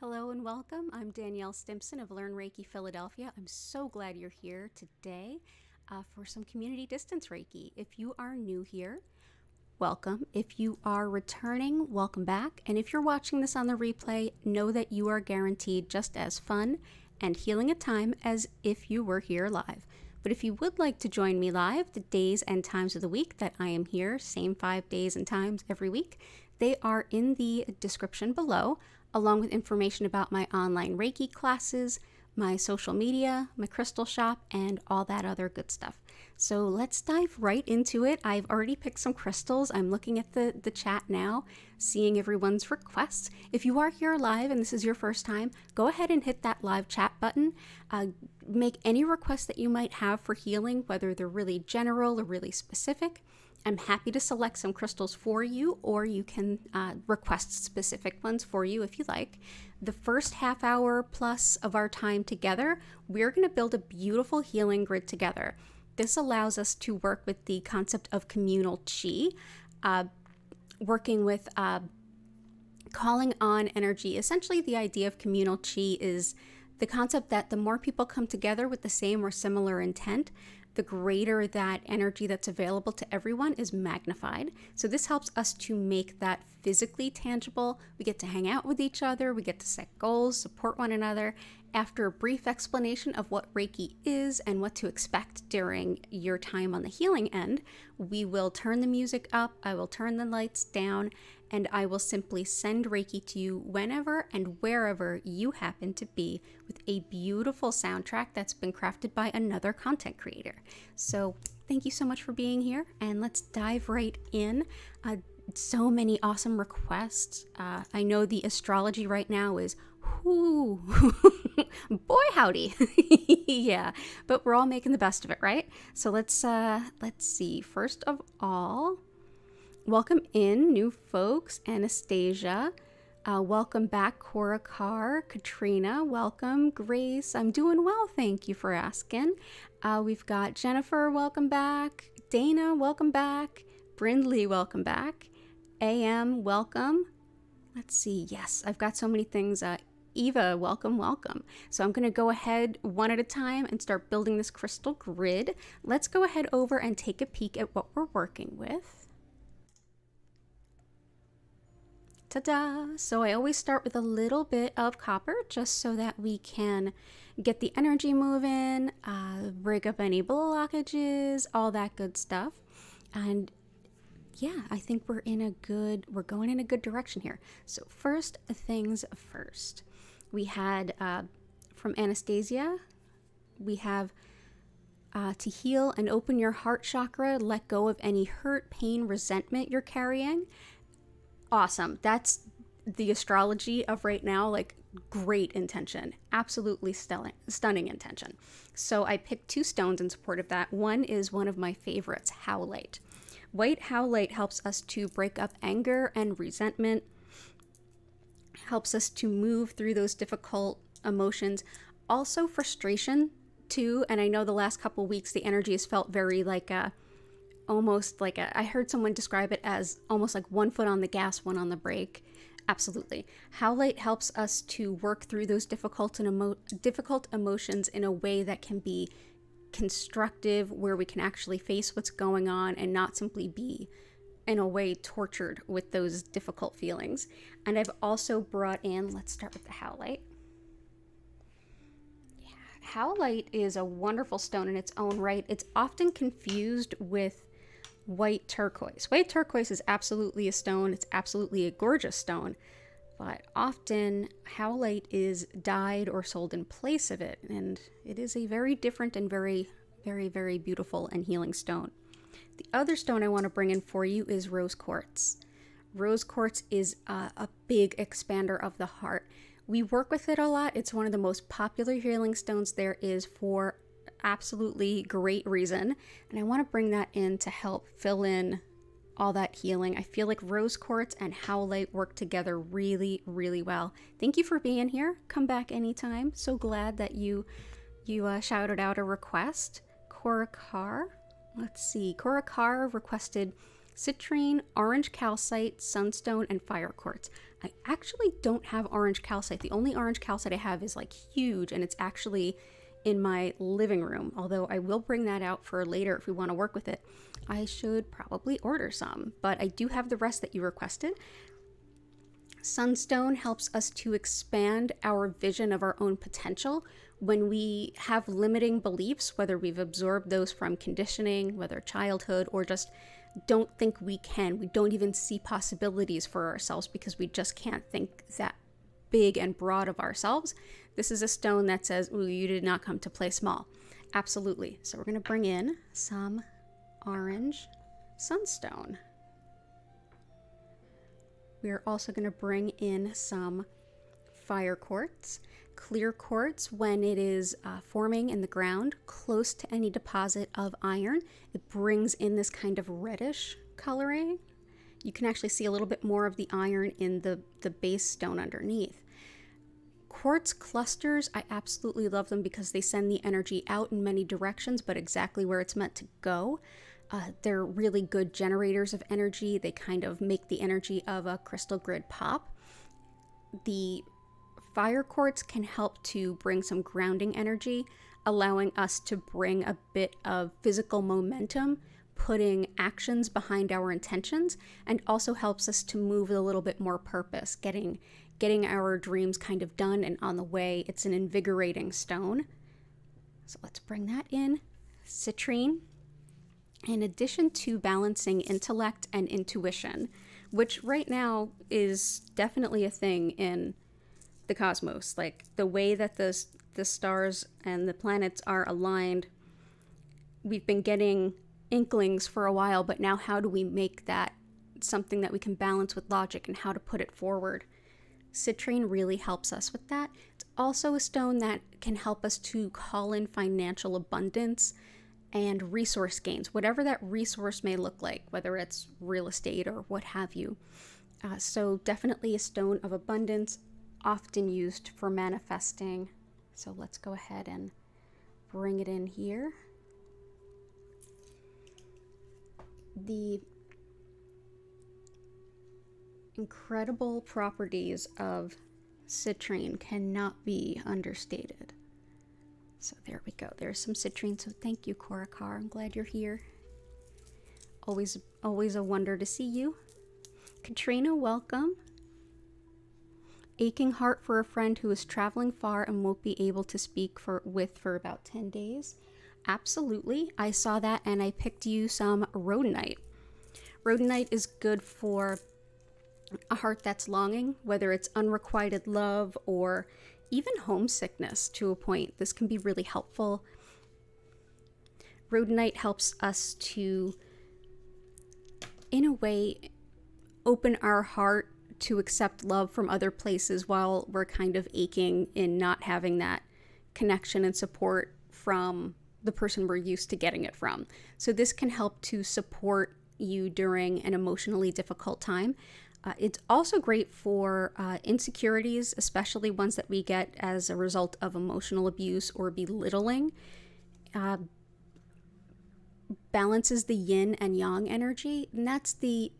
Hello and welcome. I'm Danielle Stimpson of Learn Reiki Philadelphia. I'm so glad you're here today for some community distance Reiki. If you are new here, welcome. If you are returning, welcome back. And if you're watching this on the replay, know that you are guaranteed just as fun and healing at time as if you were here live. But if you would like to join me live, the days and times of the week that I am here, same 5 days and times every week, they are in the description below, along with information about my online Reiki classes, my social media, my crystal shop, and all that other good stuff. So let's dive right into it. I've already picked some crystals. I'm looking at the chat now, seeing everyone's requests. If you are here live and this is your first time, go ahead and hit that live chat button. Make any requests that you might have for healing, whether they're really general or really specific. I'm happy to select some crystals for you, or you can request specific ones for you if you like. The first half hour plus of our time together, we're going to build a beautiful healing grid together. This allows us to work with the concept of communal chi, working with calling on energy. Essentially, the idea of communal chi is the concept that the more people come together with the same or similar intent, the greater that energy that's available to everyone is magnified. So this helps us to make that physically tangible. We get to hang out with each other, we get to set goals, support one another. After a brief explanation of what Reiki is and what to expect during your time on the healing end, we will turn the music up, I will turn the lights down, and I will simply send Reiki to you whenever and wherever you happen to be, with a beautiful soundtrack that's been crafted by another content creator. So thank you so much for being here, and let's dive right in. So many awesome requests. I know the astrology right now is whoo, boy howdy. Yeah, but we're all making the best of it, right? So let's see. First of all, welcome in new folks. Anastasia, welcome back. Cora Carr, Katrina, welcome. Grace, I'm doing well, thank you for asking. We've got Jennifer, welcome back. Dana, welcome back. Brindley, welcome back. AM, welcome. Let's see. Yes, I've got so many things. Eva, welcome, welcome. So I'm going to go ahead one at a time and start building this crystal grid. Let's go ahead over and take a peek at what we're working with. Ta-da! So I always start with a little bit of copper just so that we can get the energy moving, break up any blockages, all that good stuff. And yeah, I think we're going in a good direction here. So first things first, we had from Anastasia, we have to heal and open your heart chakra, let go of any hurt, pain, resentment you're carrying. Awesome. That's the astrology of right now, like great intention, absolutely stunning intention. So I picked 2 stones in support of that. One is one of my favorites, howlite. White howlite helps us to break up anger and resentment, helps us to move through those difficult emotions. Also frustration too, and I know the last couple weeks the energy has felt very like I heard someone describe it as almost like one foot on the gas, one on the brake. Absolutely. Howlite helps us to work through those difficult emotions in a way that can be constructive, where we can actually face what's going on and not simply be in a way tortured with those difficult feelings. And I've also brought in, let's start with the howlite. Yeah, howlite is a wonderful stone in its own right. It's often confused with white turquoise. White turquoise is absolutely a stone. It's absolutely a gorgeous stone, but often howlite is dyed or sold in place of it, and it is a very different and very, very, very beautiful and healing stone. The other stone I want to bring in for you is rose quartz. Rose quartz is a big expander of the heart. We work with it a lot. It's one of the most popular healing stones there is for absolutely great reason, and I want to bring that in to help fill in all that healing. I feel like rose quartz and howlite work together really, really well. Thank you for being here. Come back anytime. So glad that you shouted out a request. Cora Carr. Let's see. Cora Carr requested Citrine, orange calcite, sunstone, and fire quartz. I actually don't have orange calcite. The only orange calcite I have is like huge, and it's actually in my living room, although I will bring that out for later if we want to work with it. I should probably order some, but I do have the rest that you requested. Sunstone helps us to expand our vision of our own potential when we have limiting beliefs, whether we've absorbed those from conditioning, whether childhood, or just don't think we can. We don't even see possibilities for ourselves because we just can't think that big and broad of ourselves. This is a stone that says, ooh, you did not come to play small. Absolutely. So we're going to bring in some orange sunstone. We're also going to bring in some fire quartz. Clear quartz, when it is forming in the ground close to any deposit of iron, it brings in this kind of reddish coloring. You can actually see a little bit more of the iron in the base stone underneath. Quartz clusters, I absolutely love them because they send the energy out in many directions, but exactly where it's meant to go. They're really good generators of energy. They kind of make the energy of a crystal grid pop. The fire quartz can help to bring some grounding energy, allowing us to bring a bit of physical momentum, putting actions behind our intentions, and also helps us to move with a little bit more purpose, getting our dreams kind of done and on the way. It's an invigorating stone. So let's bring that in. Citrine. In addition to balancing intellect and intuition, which right now is definitely a thing in the cosmos, like the way that the stars and the planets are aligned, we've been getting inklings for a while, but now how do we make that something that we can balance with logic and how to put it forward? Citrine really helps us with that. It's also a stone that can help us to call in financial abundance and resource gains, whatever that resource may look like, whether it's real estate or what have you. So definitely a stone of abundance, often used for manifesting. So let's go ahead and bring it in here. The incredible properties of citrine cannot be understated. So there we go. There's some citrine. So thank you, Korakar. I'm glad you're here. Always a wonder to see you. Katrina, welcome. Aching heart for a friend who is traveling far and won't be able to speak for about 10 days. Absolutely. I saw that and I picked you some Rhodonite. Rhodonite is good for a heart that's longing, whether it's unrequited love or even homesickness to a point. This can be really helpful. Rhodonite helps us to, in a way, open our heart to accept love from other places while we're kind of aching in not having that connection and support from the person we're used to getting it from. So this can help to support you during an emotionally difficult time. It's also great for insecurities, especially ones that we get as a result of emotional abuse or belittling. Balances the yin and yang energy, and that's the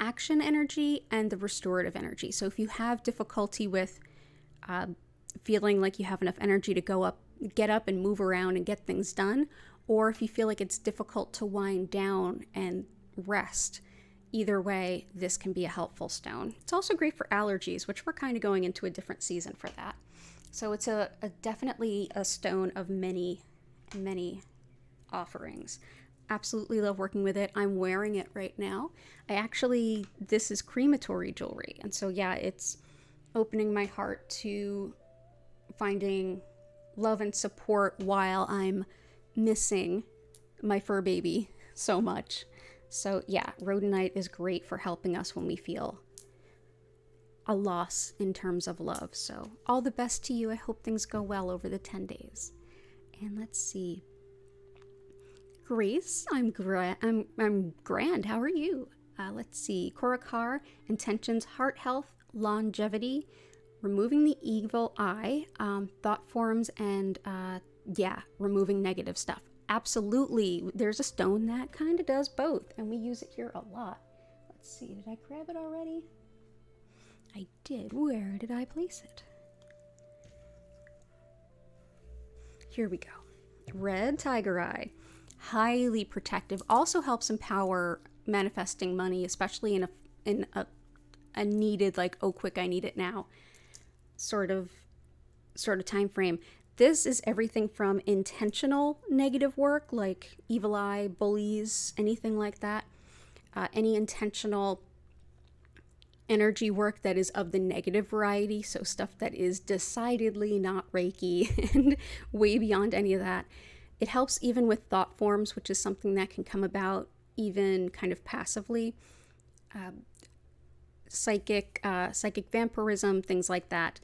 action energy and the restorative energy. So if you have difficulty with feeling like you have enough energy to get up and move around and get things done, or if you feel like it's difficult to wind down and rest, either way, this can be a helpful stone. It's also great for allergies, which we're kind of going into a different season for that. So it's a definitely a stone of many, many offerings. Absolutely love working with it. I'm wearing it right now. This is crematory jewelry. And so yeah, it's opening my heart to finding love and support while I'm missing my fur baby so much. So yeah, Rhodonite is great for helping us when we feel a loss in terms of love. So all the best to you. I hope things go well over the 10 days. And let's see. Grace, I'm grand. How are you? Let's see. Korakar, intentions, heart health, longevity, removing the evil eye, thought forms, and removing negative stuff. Absolutely. There's a stone that kind of does both, and we use it here a lot. Let's see, did I grab it already? I did. Where did I place it? Here we go. Red Tiger Eye. Highly protective. Also helps empower manifesting money, especially in a needed, like, oh quick, I need it now sort of time frame. This is everything from intentional negative work, like evil eye, bullies, anything like that. Any intentional energy work that is of the negative variety, so stuff that is decidedly not Reiki and way beyond any of that. It helps even with thought forms, which is something that can come about even kind of passively. Psychic vampirism, things like that.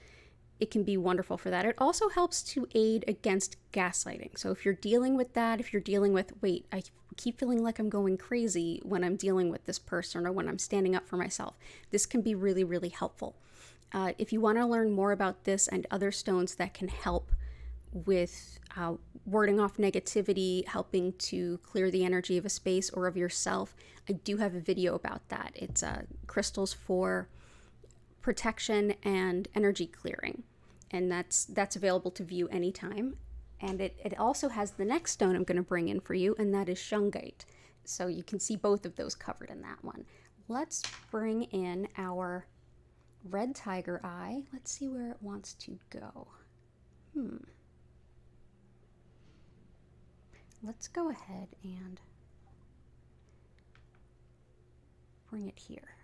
It can be wonderful for that. It also helps to aid against gaslighting. So if you're dealing with that, if you're dealing with, wait, I keep feeling like I'm going crazy when I'm dealing with this person or when I'm standing up for myself, this can be really, really helpful. If you want to learn more about this and other stones that can help with warding off negativity, helping to clear the energy of a space or of yourself, I do have a video about that. It's crystals for protection and energy clearing, and that's available to view anytime. And it also has the next stone I'm going to bring in for you, and that is Shungite. So you can see both of those covered in that one. Let's bring in our red tiger eye. Let's see where it wants to go. Let's go ahead and bring it here.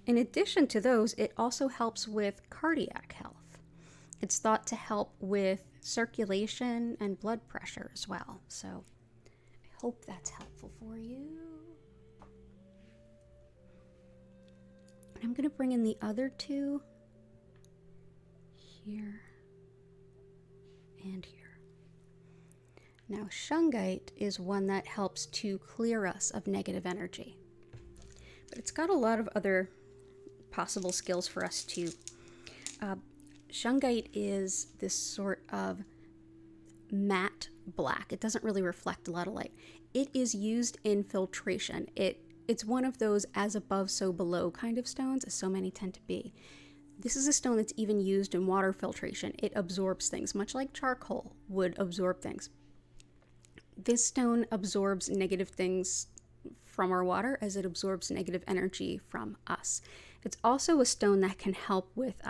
In addition to those, it also helps with cardiac health. It's thought to help with circulation and blood pressure as well. So I hope that's helpful for you. And I'm going to bring in the other two here and here. Now, Shungite is one that helps to clear us of negative energy. But it's got a lot of other possible skills for us too. Shungite is this sort of matte black. It doesn't really reflect a lot of light. It is used in filtration. It's one of those as above, so below kind of stones, as so many tend to be. This is a stone that's even used in water filtration. It absorbs things, much like charcoal would absorb things. This stone absorbs negative things from our water as it absorbs negative energy from us. It's also a stone that can help with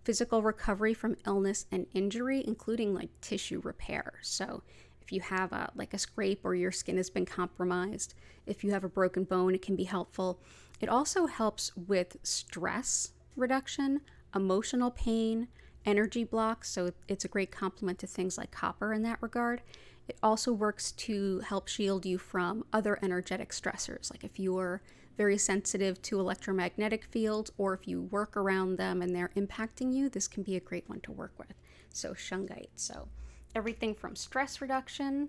physical recovery from illness and injury, including like tissue repair. So if you have like a scrape or your skin has been compromised, if you have a broken bone, it can be helpful. It also helps with stress reduction, emotional pain, energy blocks. So it's a great complement to things like copper in that regard. It also works to help shield you from other energetic stressors, like if you're very sensitive to electromagnetic fields or if you work around them and they're impacting you, this can be a great one to work with. So Shungite. So everything from stress reduction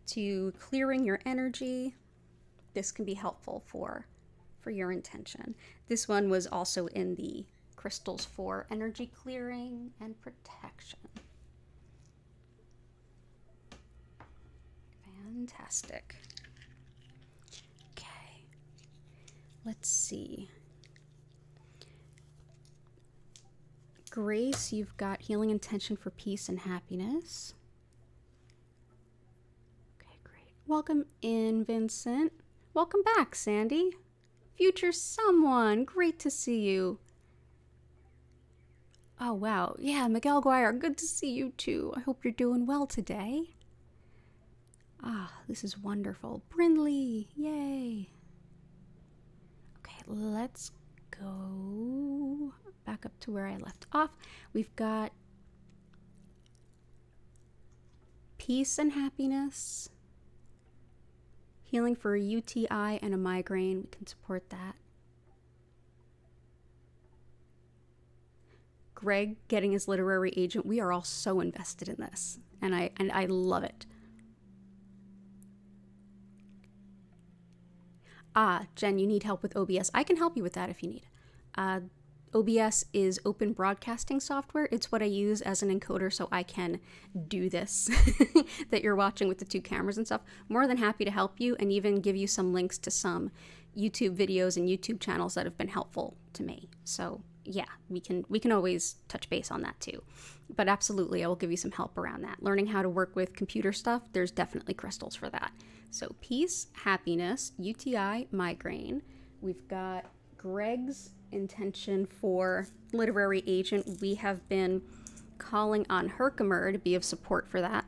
to clearing your energy, this can be helpful for your intention. This one was also in the crystals for energy clearing and protection. Fantastic. Okay, let's see. Grace, you've got healing intention for peace and happiness. Okay, great. Welcome in, Vincent. Welcome back, Sandy. Future someone, great to see you. Oh, wow. Yeah, Miguel Guire, good to see you too. I hope you're doing well today. Ah, this is wonderful. Brindley, yay. Okay, let's go back up to where I left off. We've got peace and happiness, healing for a UTI and a migraine. We can support that. Greg getting his literary agent. We are all so invested in this, and I love it. Ah, Jen, you need help with OBS. I can help you with that if you need. OBS is open broadcasting software. It's what I use as an encoder so I can do this that you're watching with the two cameras and stuff. More than happy to help you and even give you some links to some YouTube videos and YouTube channels that have been helpful to me. So yeah, we can always touch base on that too. But absolutely, I will give you some help around that. Learning how to work with computer stuff, there's definitely crystals for that. So peace, happiness, UTI, migraine. We've got Greg's intention for literary agent. We have been calling on Herkimer to be of support for that.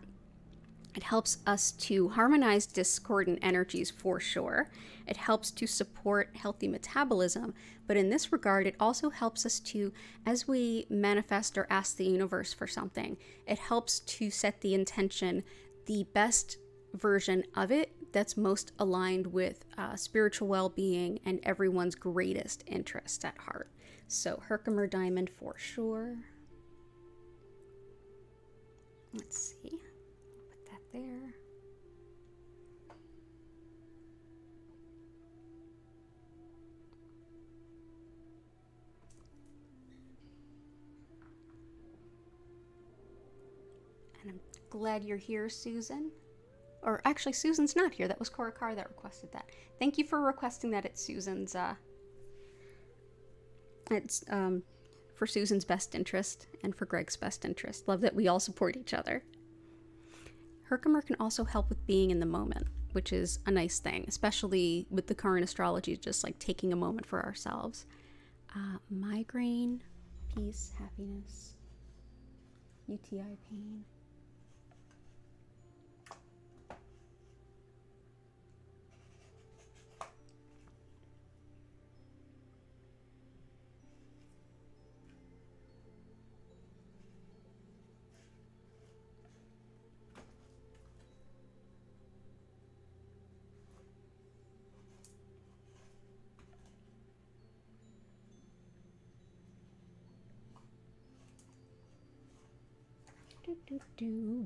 It helps us to harmonize discordant energies for sure. It helps to support healthy metabolism, but in this regard, it also helps us to, as we manifest or ask the universe for something, it helps to set the intention, the best version of it that's most aligned with spiritual well-being and everyone's greatest interest at heart. So Herkimer diamond for sure. Let's see. Put that there. And I'm glad you're here, Susan. Or actually, Susan's not here. That was Cora Carr that requested that. Thank you for requesting that. It's Susan's, for Susan's best interest and for Greg's best interest. Love that we all support each other. Herkimer can also help with being in the moment, which is a nice thing, especially with the current astrology, just like taking a moment for ourselves. Migraine, peace, happiness, UTI pain.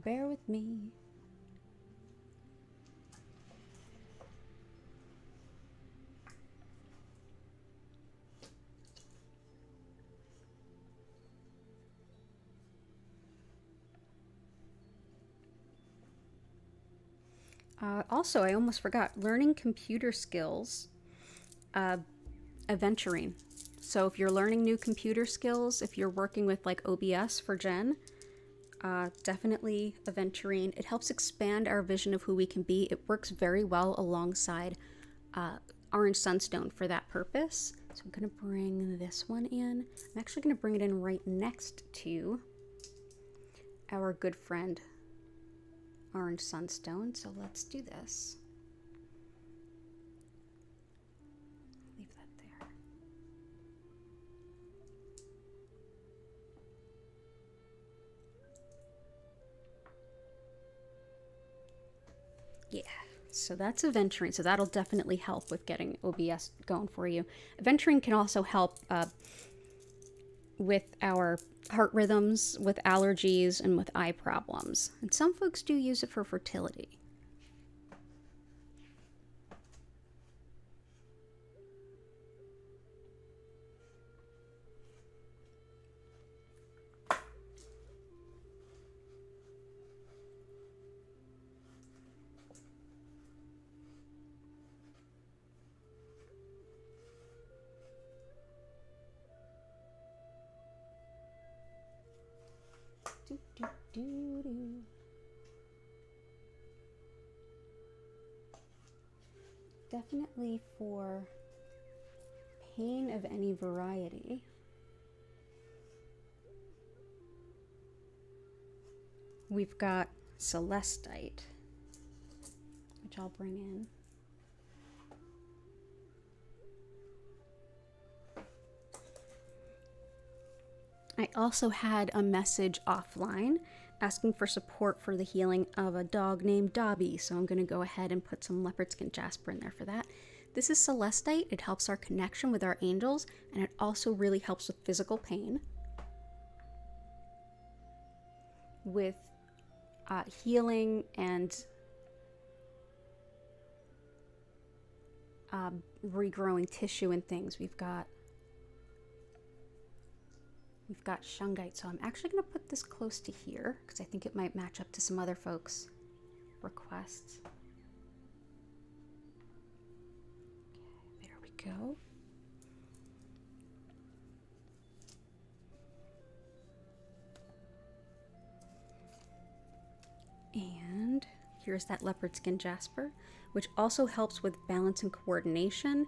Bear with me. Also, I almost forgot, learning computer skills, aventurine. So if you're learning new computer skills, if you're working with like OBS for Jen, definitely aventurine. It helps expand our vision of who we can be. It works very well alongside orange sunstone for that purpose. So I'm going to bring this one in. I'm actually going to bring it in right next to our good friend orange sunstone. So let's do this. Leave that there. Yeah, so that's aventurine. So that'll definitely help with getting OBS going for you. Aventurine can also help with our heart rhythms, with allergies, and with eye problems. And some folks do use it for fertility. Definitely for pain of any variety. We've got Celestite, which I'll bring in. I also had a message offline asking for support for the healing of a dog named Dobby, so I'm going to go ahead and put some leopard skin Jasper in there for that. This is Celestite. It helps our connection with our angels, and it also really helps with physical pain, with healing and regrowing tissue and things. We've got we've got Shungite. So I'm actually going to put this close to here because I think it might match up to some other folks' requests. Okay, there we go. And here's that leopard skin Jasper, which also helps with balance and coordination.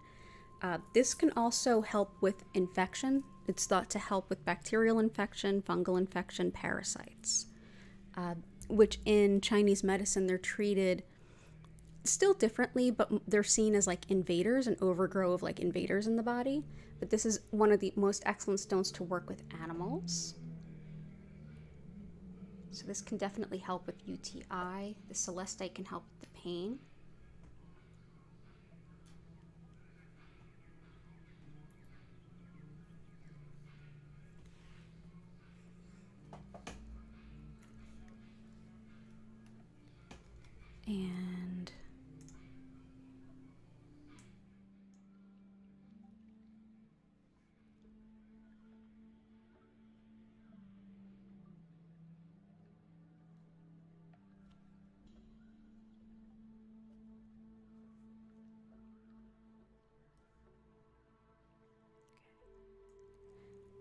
This can also help with infection. It's thought to help with bacterial infection, fungal infection, parasites, which in Chinese medicine, they're treated still differently, but they're seen as like invaders, an overgrow of like invaders in the body. But this is one of the most excellent stones to work with animals. So this can definitely help with UTI. The Celestite can help with the pain. And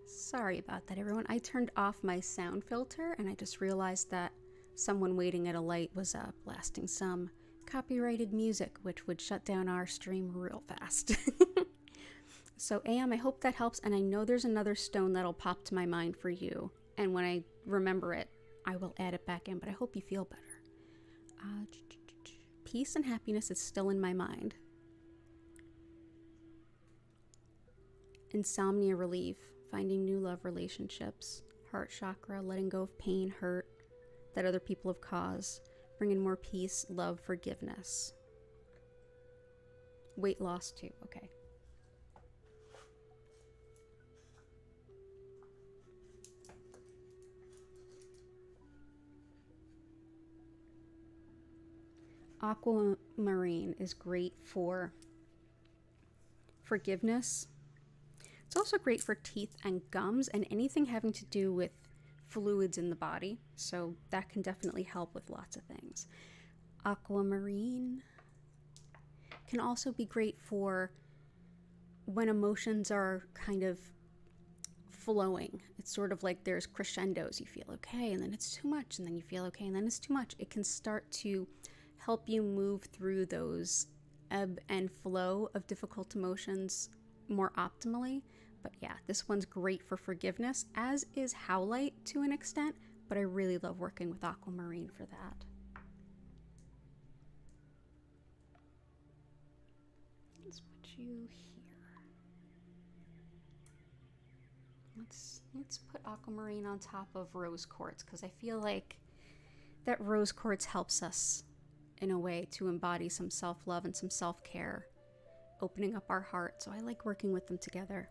sorry about that, everyone. I turned off my sound filter and I just realized that someone waiting at a light was blasting some copyrighted music, which would shut down our stream real fast. So AM, I hope that helps, and I know there's another stone that'll pop to my mind for you, and when I remember it, I will add it back in, but I hope you feel better. Peace and happiness is still in my mind. Insomnia Relief, finding new love relationships. Heart chakra, letting go of pain, hurt that other people have caused. Bringing more peace, love, forgiveness. Weight loss too, okay. Aquamarine is great for forgiveness. It's also great for teeth and gums and anything having to do with fluids in the body. So that can definitely help with lots of things. Aquamarine can also be great for when emotions are kind of flowing. It's sort of like there's crescendos. You feel okay, and then it's too much, and then you feel okay, and then it's too much. It can start to help you move through those ebb and flow of difficult emotions more optimally. But yeah, this one's great for forgiveness, as is Howlite to an extent, but I really love working with Aquamarine for that. Let's put you here. Let's put Aquamarine on top of Rose Quartz, because I feel like that Rose Quartz helps us in a way to embody some self-love and some self-care, opening up our heart. So I like working with them together.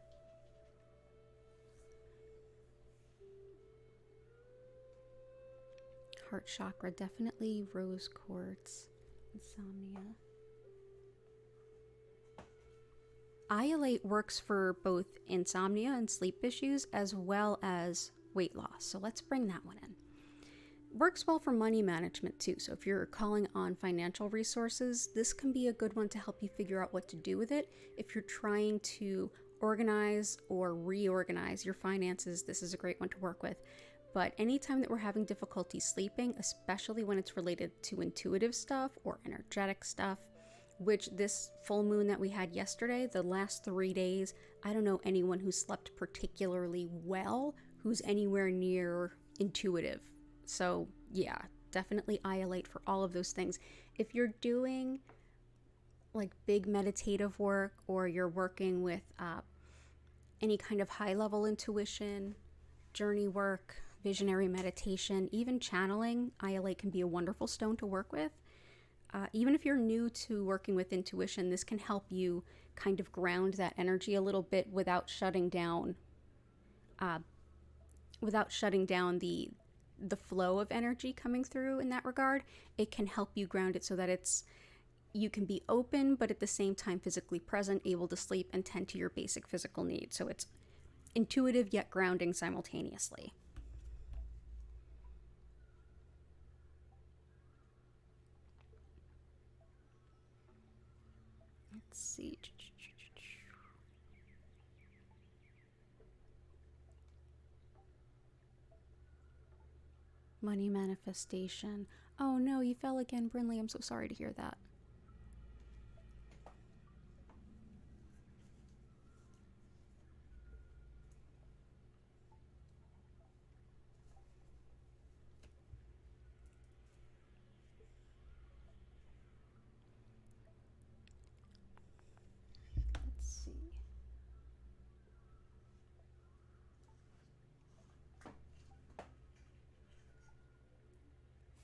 Heart chakra, definitely Rose Quartz. Insomnia. Iolite works for both insomnia and sleep issues as well as weight loss. So let's bring that one in. Works well for money management too. So if you're calling on financial resources, this can be a good one to help you figure out what to do with it. If you're trying to organize or reorganize your finances, this is a great one to work with. But anytime that we're having difficulty sleeping, especially when it's related to intuitive stuff or energetic stuff, which this full moon that we had yesterday, the last 3 days, I don't know anyone who slept particularly well who's anywhere near intuitive. So yeah, definitely Iolite for all of those things. If you're doing like big meditative work, or you're working with any kind of high level intuition, journey work, visionary meditation, even channeling, Iolite can be a wonderful stone to work with. Even if you're new to working with intuition, this can help you kind of ground that energy a little bit without shutting down the flow of energy coming through in that regard. It can help you ground it so that you can be open, but at the same time physically present, able to sleep and tend to your basic physical needs. So it's intuitive yet grounding simultaneously. Let's see. Money manifestation. Oh no, you fell again, Brinley. I'm so sorry to hear that. Let's see.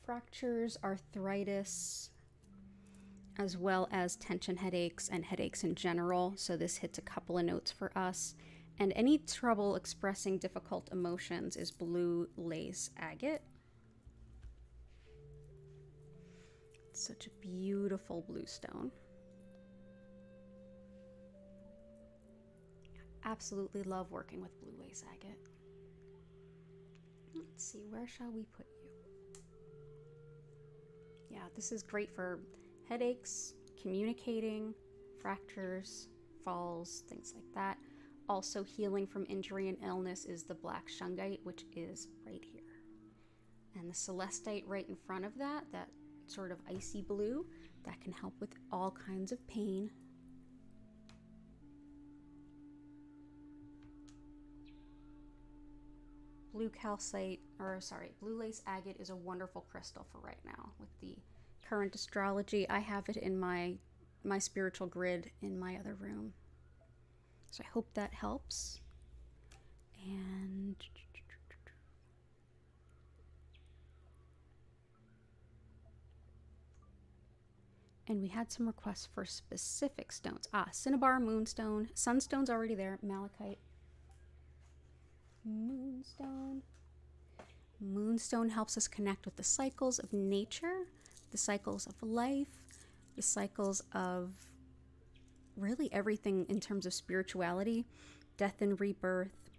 Fractures, arthritis, as well as tension headaches and headaches in general. So this hits a couple of notes for us. And any trouble expressing difficult emotions is blue lace agate. It's such a beautiful blue stone. Absolutely love working with blue lace agate. Let's see, where shall we put you? Yeah, this is great for headaches, communicating, fractures, falls, things like that. Also healing from injury and illness is the black Shungite, which is right here. And the Celestite right in front of that, that sort of icy blue, that can help with all kinds of pain. Blue calcite, blue lace agate is a wonderful crystal for right now with the current astrology. I have it in my spiritual grid in my other room. So I hope that helps. And we had some requests for specific stones. Cinnabar, Moonstone, Sunstone's already there, Malachite. Moonstone. Moonstone helps us connect with the cycles of nature, the cycles of life, the cycles of really everything in terms of spirituality, death and rebirth,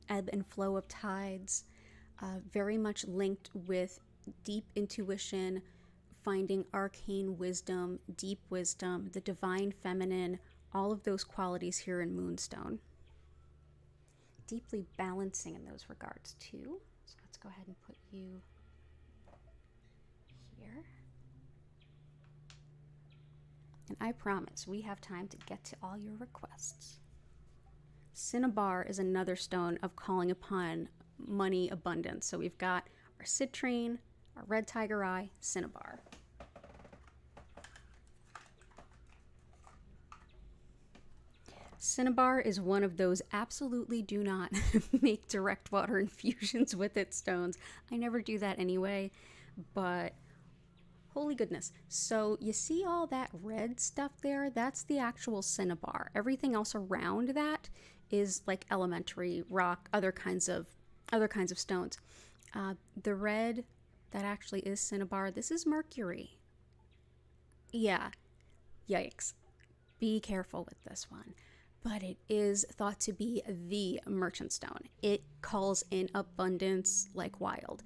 ebb and flow of tides, very much linked with deep intuition, finding arcane wisdom, deep wisdom, the divine feminine, all of those qualities here in Moonstone. Deeply balancing in those regards too. So let's go ahead and put you here. And I promise we have time to get to all your requests. Cinnabar is another stone of calling upon money abundance. So we've got our Citrine, our red Tiger Eye, Cinnabar. Cinnabar is one of those absolutely do not make direct water infusions with its stones. I never do that anyway, but holy goodness. So you see all that red stuff there? That's the actual Cinnabar. Everything else around that is like elementary rock, other kinds of stones. The red, that actually is Cinnabar. This is Mercury. Yeah, yikes. Be careful with this one. But it is thought to be the merchant stone. It calls in abundance like wild.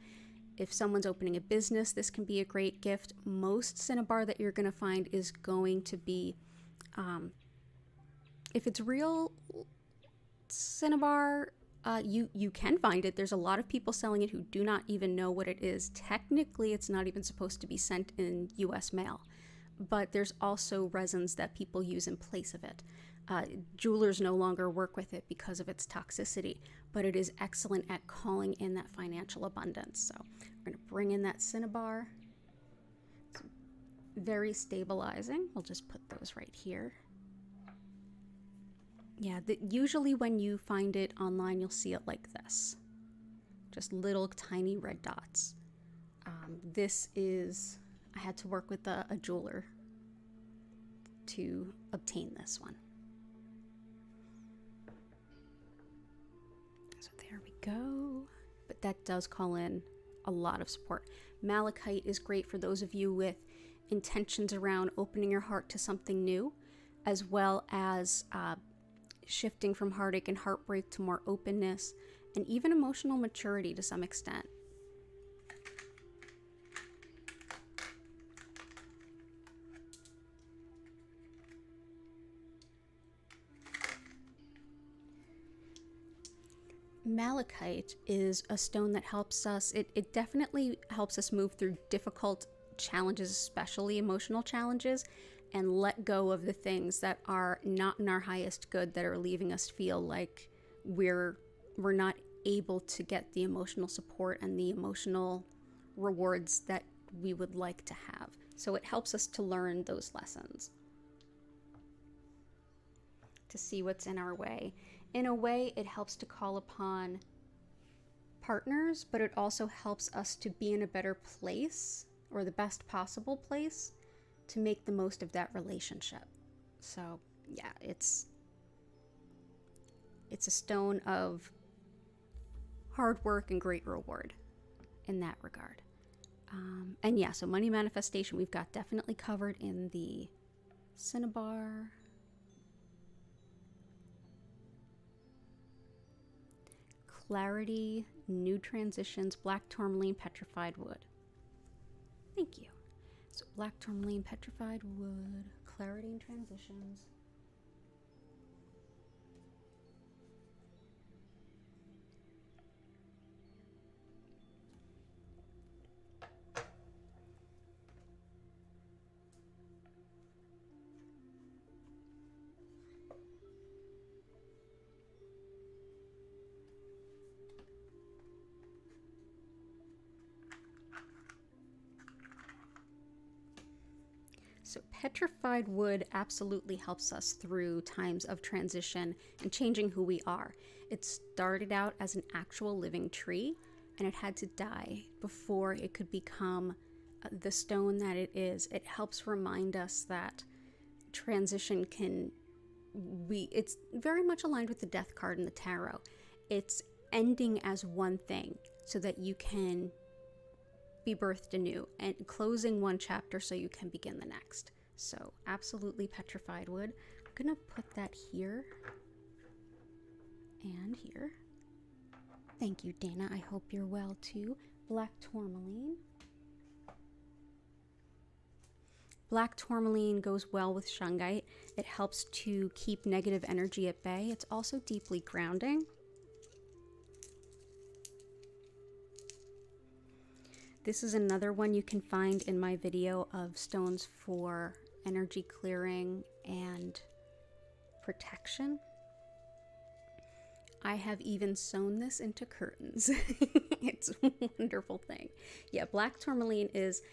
If someone's opening a business, this can be a great gift. Most Cinnabar that you're going to find is going to be, if it's real Cinnabar, you can find it. There's a lot of people selling it who do not even know what it is. Technically, it's not even supposed to be sent in US mail. But there's also resins that people use in place of it. Jewelers no longer work with it because of its toxicity, but it is excellent at calling in that financial abundance. So we're going to bring in that Cinnabar. It's very stabilizing. We'll just put those right here. Yeah, usually when you find it online, you'll see it like this. Just little tiny red dots. This is, I had to work with a jeweler to obtain this one. So there we go. But that does call in a lot of support. Malachite is great for those of you with intentions around opening your heart to something new, as well as shifting from heartache and heartbreak to more openness and even emotional maturity to some extent. Malachite is a stone that helps us, it definitely helps us move through difficult challenges, especially emotional challenges, and let go of the things that are not in our highest good, that are leaving us feel like we're not able to get the emotional support and the emotional rewards that we would like to have. So it helps us to learn those lessons, to see what's in our way. In a way, it helps to call upon partners, but it also helps us to be in a better place, or the best possible place, to make the most of that relationship. So yeah, it's a stone of hard work and great reward in that regard. And yeah, so money manifestation we've got definitely covered in the Cinnabar. Clarity, new transitions, black tourmaline, petrified wood. Thank you. So black tourmaline, petrified wood, clarity and transitions. So petrified wood absolutely helps us through times of transition and changing who we are. It started out as an actual living tree, and it had to die before it could become the stone that it is. It helps remind us that transition it's very much aligned with the death card in the tarot. It's ending as one thing so that you can be birthed anew, and closing one chapter so you can begin the next. So absolutely petrified wood. I'm gonna put that here and here. Thank you, Dana. I hope you're well too. Black tourmaline. Black tourmaline goes well with shungite. It helps to keep negative energy at bay. It's also deeply grounding. This is another one you can find in my video of stones for energy clearing and protection. I have even sewn this into curtains. It's a wonderful thing. Yeah, black tourmaline is,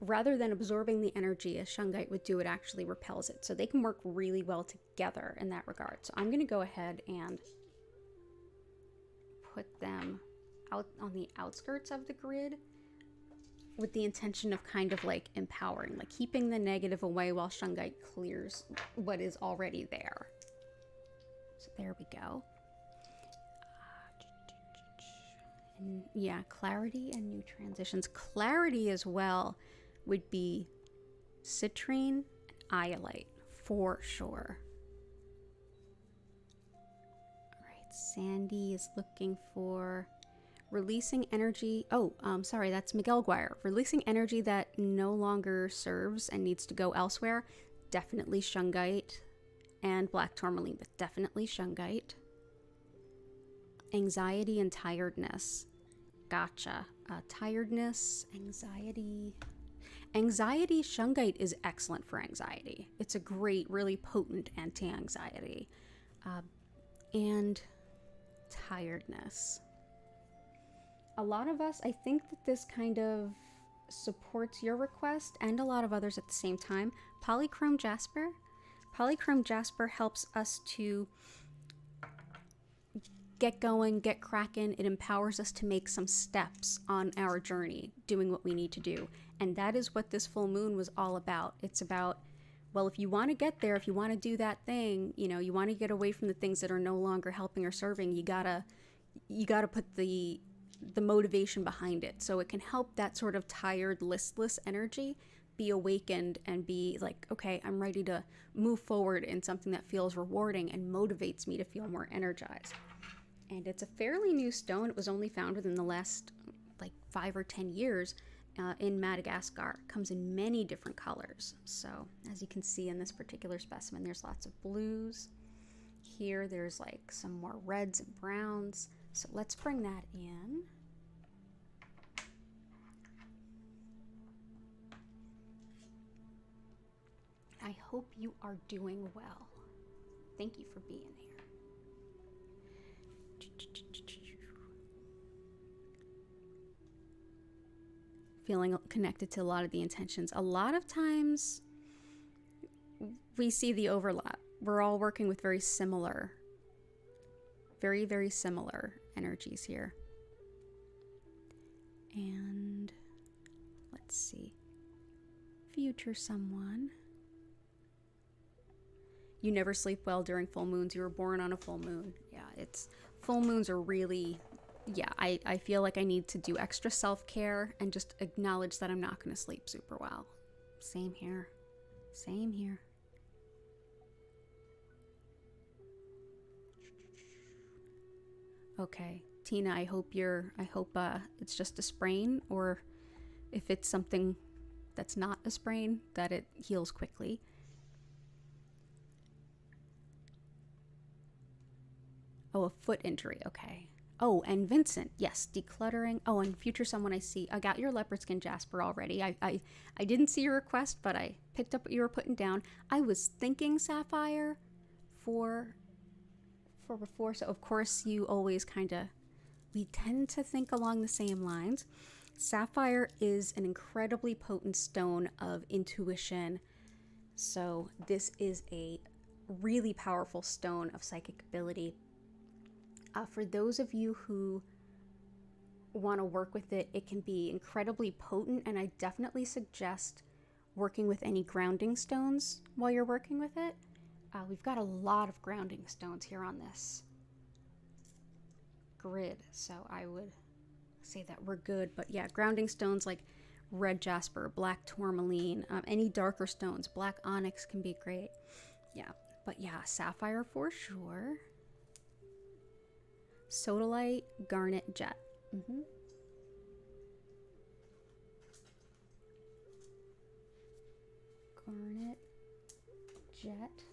rather than absorbing the energy as shungite would do, it actually repels it. So they can work really well together in that regard. So I'm going to go ahead and put them out on the outskirts of the grid, with the intention of kind of like empowering, like keeping the negative away while shungite clears what is already there. So there we go. And yeah, clarity and new transitions. Clarity as well would be citrine and iolite for sure. All right, Sandy is looking for releasing energy. Sorry, that's Miguel Guire. Releasing energy that no longer serves and needs to go elsewhere. Definitely shungite and black tourmaline, but definitely shungite. Anxiety and tiredness. Gotcha. Tiredness, anxiety. Anxiety, shungite is excellent for anxiety. It's a great, really potent anti-anxiety. And tiredness. A lot of us, I think that this kind of supports your request and a lot of others at the same time. Polychrome Jasper. Polychrome Jasper helps us to get going, get cracking. It empowers us to make some steps on our journey, doing what we need to do. And that is what this full moon was all about. It's about, well, if you want to get there, if you want to do that thing, you want to get away from the things that are no longer helping or serving, you gotta put the motivation behind it. So it can help that sort of tired, listless energy be awakened and be like, okay, I'm ready to move forward in something that feels rewarding and motivates me to feel more energized. And it's a fairly new stone. It was only found within the last like 5 or 10 years in Madagascar. It comes in many different colors. So as you can see in this particular specimen, there's lots of blues. Here there's like some more reds and browns. So let's bring that in. I hope you are doing well. Thank you for being here. Feeling connected to a lot of the intentions. A lot of times we see the overlap. We're all working with very similar, very, very similar energies here. And let's see. Future someone. You never sleep well during full moons. You were born on a full moon. Yeah, it's full moons are really, yeah, I feel like I need to do extra self-care and just acknowledge that I'm not going to sleep super well. Same here. Same here. Okay, Tina, I hope it's just a sprain, or if it's something that's not a sprain, that it heals quickly. Oh, a foot injury. Okay. Oh, and Vincent. Yes, decluttering. Oh, and future someone I see. I got your leopard skin, Jasper, already. I didn't see your request, but I picked up what you were putting down. I was thinking Sapphire for before, so of course you always we tend to think along the same lines. Sapphire is an incredibly potent stone of intuition. So this is a really powerful stone of psychic ability. For those of you who want to work with it, it can be incredibly potent, and I definitely suggest working with any grounding stones while you're working with it. We've got a lot of grounding stones here on this grid, so I would say that we're good. But yeah, grounding stones like red jasper, black tourmaline, any darker stones, black onyx can be great. Yeah, but yeah, sapphire for sure. Sodalite, garnet, jet. Garnet, jet.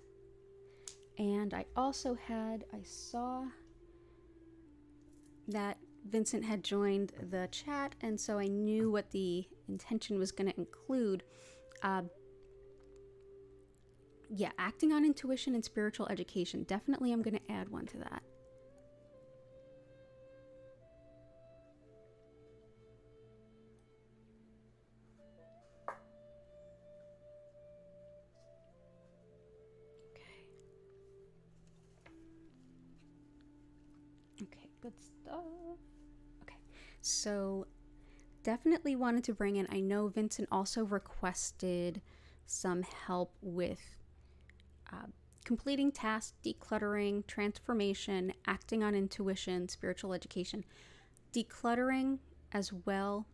And I also saw that Vincent had joined the chat, and so I knew what the intention was going to include. Yeah, acting on intuition and spiritual education. Definitely I'm going to add one to that. Good stuff. Okay, so definitely wanted to bring in, I know Vincent also requested some help with completing tasks, decluttering, transformation, acting on intuition, spiritual education, decluttering as well.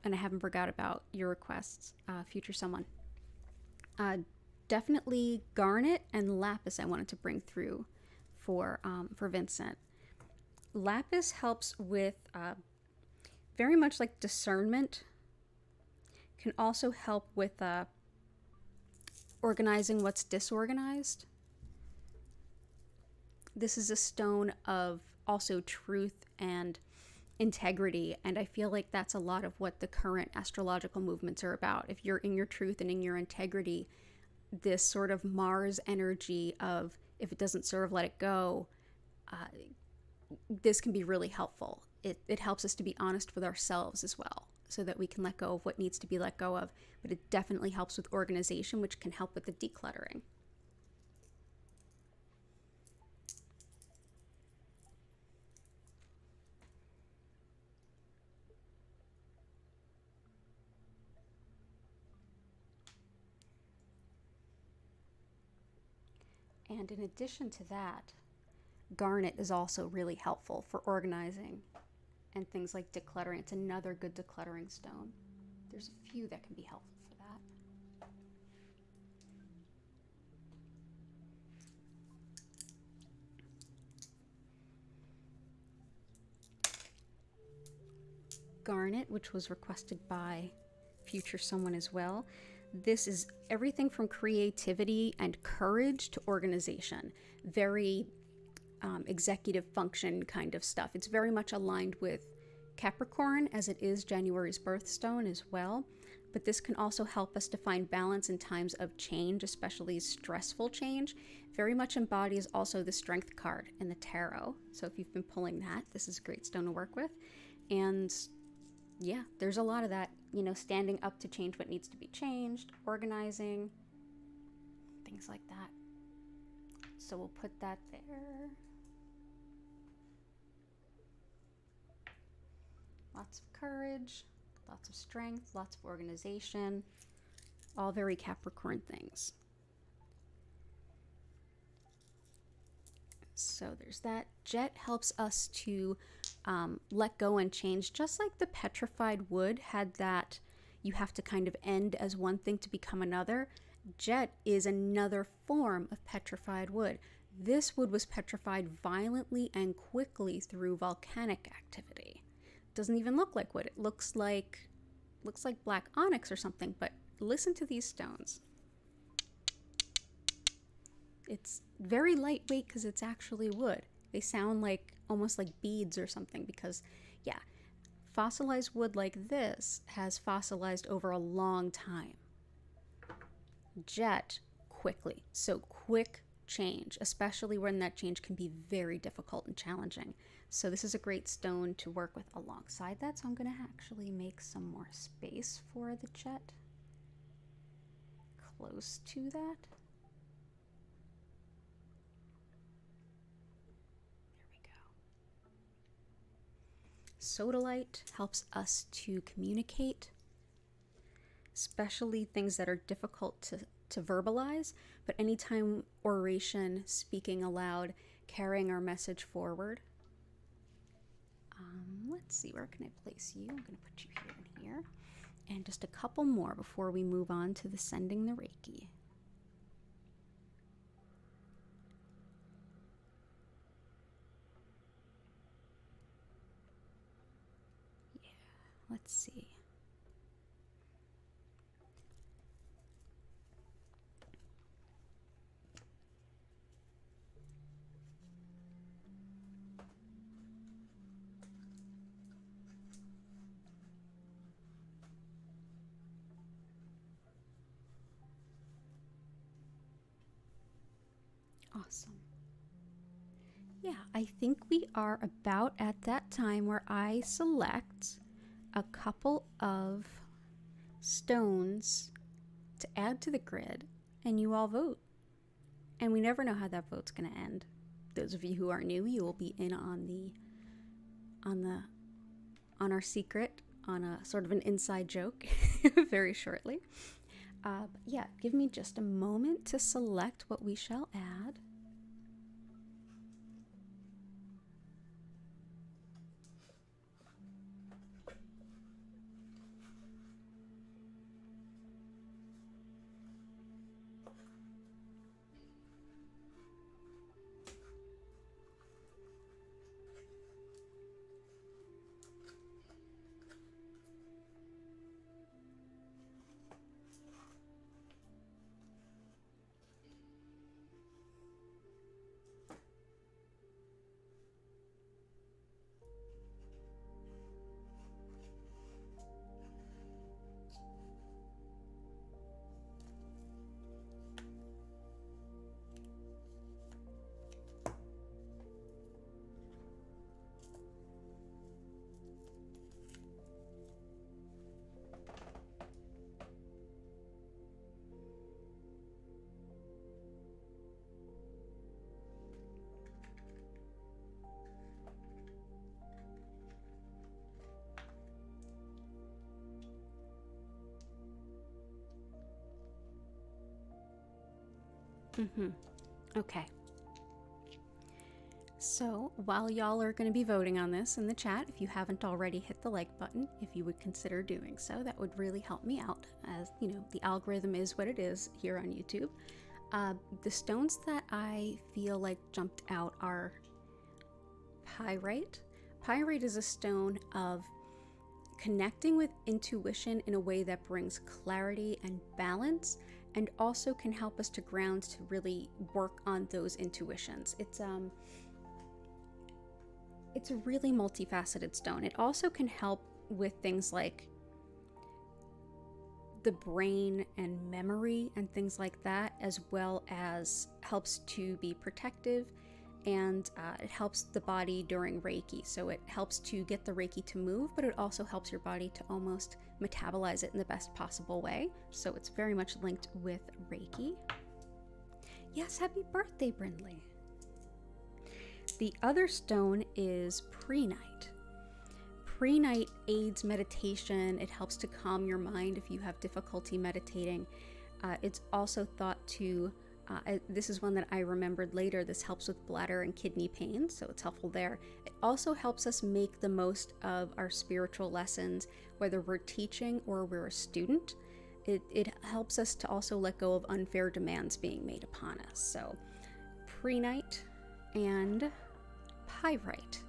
And I haven't forgot about your requests, future someone. Definitely garnet and lapis I wanted to bring through for Vincent. Lapis helps with very much like discernment. Can also help with organizing what's disorganized. This is a stone of also truth and integrity, and I feel like that's a lot of what the current astrological movements are about. If you're in your truth and in your integrity, this sort of Mars energy of if it doesn't serve, let it go, this can be really helpful. It helps us to be honest with ourselves as well, so that we can let go of what needs to be let go of. But it definitely helps with organization, which can help with the decluttering. And in addition to that, garnet is also really helpful for organizing and things like decluttering. It's another good decluttering stone. There's a few that can be helpful for that. Garnet, which was requested by future someone as well. This is everything from creativity and courage to organization. Very executive function kind of stuff. It's very much aligned with Capricorn, as it is January's birthstone as well. But this can also help us to find balance in times of change, especially stressful change. Very much embodies also the Strength card in the tarot. So if you've been pulling that, this is a great stone to work with. And yeah, there's a lot of that, you know, standing up to change what needs to be changed, organizing, things like that. So we'll put that there. Lots of courage, lots of strength, lots of organization, all very Capricorn things. So there's that. Jet helps us to let go and change, just like the petrified wood had that you have to kind of end as one thing to become another. Jet is another form of petrified wood. This wood was petrified violently and quickly through volcanic activity. Doesn't even look like wood. It looks like black onyx or something, but listen to these stones. It's very lightweight because it's actually wood. They sound like almost like beads or something because, yeah, fossilized wood like this has fossilized over a long time. Jet, quickly. So quick change, especially when that change can be very difficult and challenging. So this is a great stone to work with alongside that. So I'm going to actually make some more space for the jet close to that. There we go. Sodalite helps us to communicate, especially things that are difficult to verbalize, but anytime oration, speaking aloud, carrying our message forward. Let's see, where can I place you? I'm going to put you here and here. And just a couple more before we move on to the sending the Reiki. Yeah, let's see. Awesome. Yeah, I think we are about at that time where I select a couple of stones to add to the grid and you all vote. And we never know how that vote's going to end. Those of you who are new, you will be in on our secret, on a sort of an inside joke very shortly. But yeah, give me just a moment to select what we shall add. Okay. So while y'all are going to be voting on this in the chat, if you haven't already hit the like button, if you would consider doing so, that would really help me out. As you know, the algorithm is what it is here on YouTube. The stones that I feel like jumped out are Pyrite. Pyrite is a stone of connecting with intuition in a way that brings clarity and balance, and also can help us to ground to really work on those intuitions. It's a really multifaceted stone. It also can help with things like the brain and memory and things like that, as well as helps to be protective, and it helps the body during Reiki. So it helps to get the Reiki to move, but it also helps your body to almost metabolize it in the best possible way. So it's very much linked with Reiki. Yes, happy birthday, Brindley. The other stone is Prehnite. Prehnite aids meditation. It helps to calm your mind if you have difficulty meditating. It's also thought to, this is one that I remembered later, this helps with bladder and kidney pain, so it's helpful there. It also helps us make the most of our spiritual lessons, whether we're teaching or we're a student. It helps us to also let go of unfair demands being made upon us. So Prehnite and Pyrite.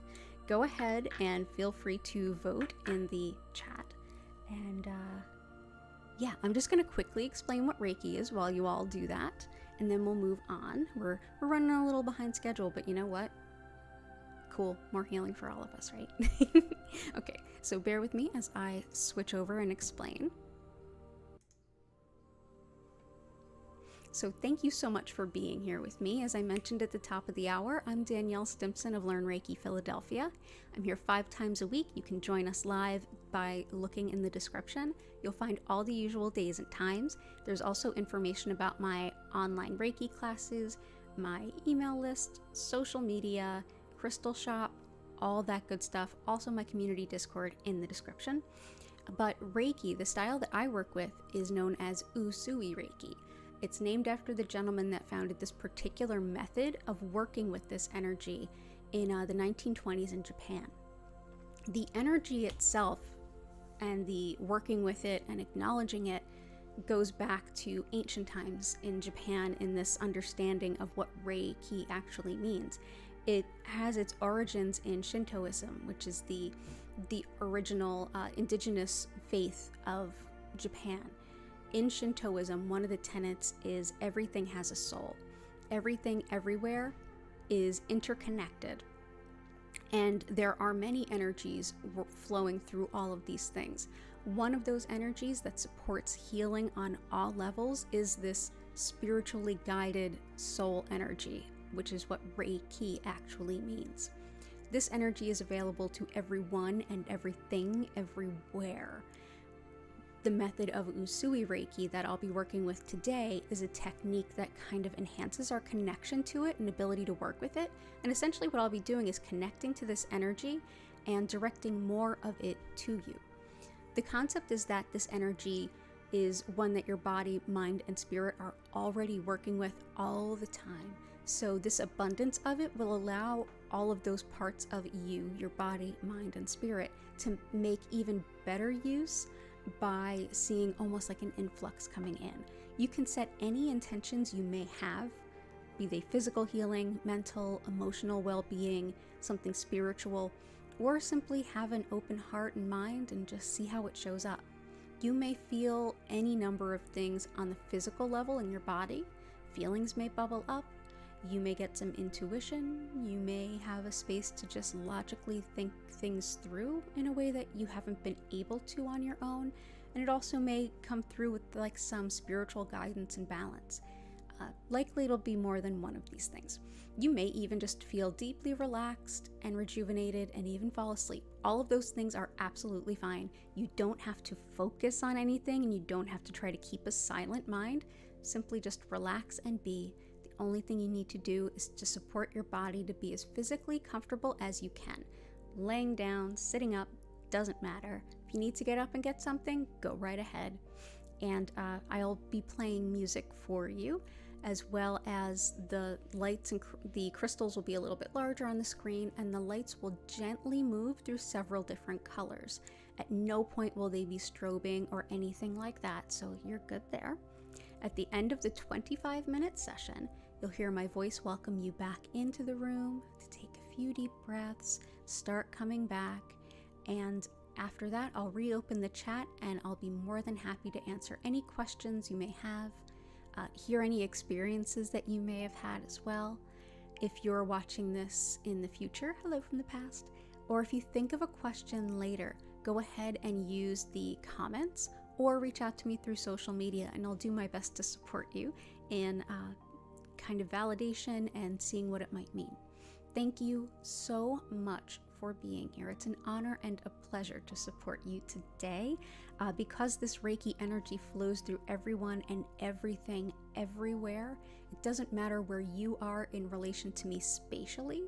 Go ahead and feel free to vote in the chat. And yeah, I'm just going to quickly explain what Reiki is while you all do that, and then we'll move on. We're running a little behind schedule, but you know what? Cool, more healing for all of us, right? Okay, so bear with me as I switch over and explain. So thank you so much for being here with me. As I mentioned at the top of the hour, I'm Danielle Stimpson of Learn Reiki Philadelphia. I'm here 5 times a week. You can join us live by looking in the description. You'll find all the usual days and times. There's also information about my online Reiki classes, my email list, social media, crystal shop, all that good stuff. Also my community Discord in the description. But Reiki, the style that I work with, is known as Usui Reiki. It's named after the gentleman that founded this particular method of working with this energy in the 1920s in Japan. The energy itself and the working with it and acknowledging it goes back to ancient times in Japan in this understanding of what Reiki actually means. It has its origins in Shintoism, which is the original indigenous faith of Japan. In Shintoism, one of the tenets is everything has a soul. Everything everywhere is interconnected. And there are many energies flowing through all of these things. One of those energies that supports healing on all levels is this spiritually guided soul energy, which is what Reiki actually means. This energy is available to everyone and everything everywhere. The method of Usui Reiki that I'll be working with today is a technique that kind of enhances our connection to it and ability to work with it. And essentially what I'll be doing is connecting to this energy and directing more of it to you. The concept is that this energy is one that your body, mind, and spirit are already working with all the time. So this abundance of it will allow all of those parts of you, your body, mind, and spirit, to make even better use by seeing almost like an influx coming in. You can set any intentions you may have, be they physical healing, mental, emotional well-being, something spiritual, or simply have an open heart and mind and just see how it shows up. You may feel any number of things on the physical level in your body. Feelings may bubble up. You may get some intuition. You may have a space to just logically think things through in a way that you haven't been able to on your own. And it also may come through with like some spiritual guidance and balance. Likely it'll be more than one of these things. You may even just feel deeply relaxed and rejuvenated and even fall asleep. All of those things are absolutely fine. You don't have to focus on anything, and you don't have to try to keep a silent mind. Simply just relax and be. The only thing you need to do is to support your body to be as physically comfortable as you can. Laying down, sitting up, doesn't matter. If you need to get up and get something, go right ahead. And I'll be playing music for you, as well as the lights and the crystals will be a little bit larger on the screen, and the lights will gently move through several different colors. At no point will they be strobing or anything like that, so you're good there. At the end of the 25-minute session, you'll hear my voice welcome you back into the room to take a few deep breaths, start coming back, and After that, I'll reopen the chat and I'll be more than happy to answer any questions you may have, hear any experiences that you may have had as well. If you're watching this in the future, hello from the past, or if you think of a question later, go ahead and use the comments or reach out to me through social media, and I'll do my best to support you in kind of validation and seeing what it might mean. Thank you so much for being here. It's an honor and a pleasure to support you today. Because this Reiki energy flows through everyone and everything everywhere, it doesn't matter where you are in relation to me spatially.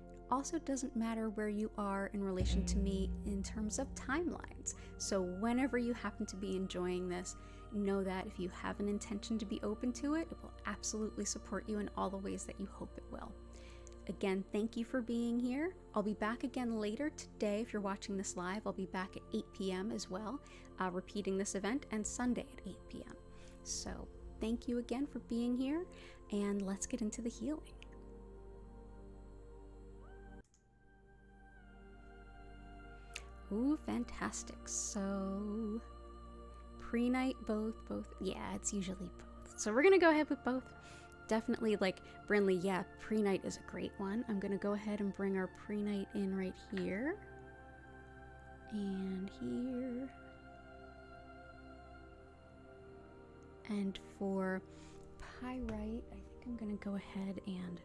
It also doesn't matter where you are in relation to me in terms of timelines. So whenever you happen to be enjoying this, know that if you have an intention to be open to it, it will absolutely support you in all the ways that you hope it will. Again, thank you for being here. I'll be back again later today. If you're watching this live, I'll be back at 8 p.m. as well, repeating this event, and Sunday at 8 p.m. So thank you again for being here, and let's get into the healing. Ooh, fantastic. So pre-night, both. Yeah, it's usually both. So we're going to go ahead with both. Definitely, like Brinley, yeah, pre-night is a great one. I'm going to go ahead and bring our pre-night in right here. And here. And for Pyrite, I think I'm going to go ahead and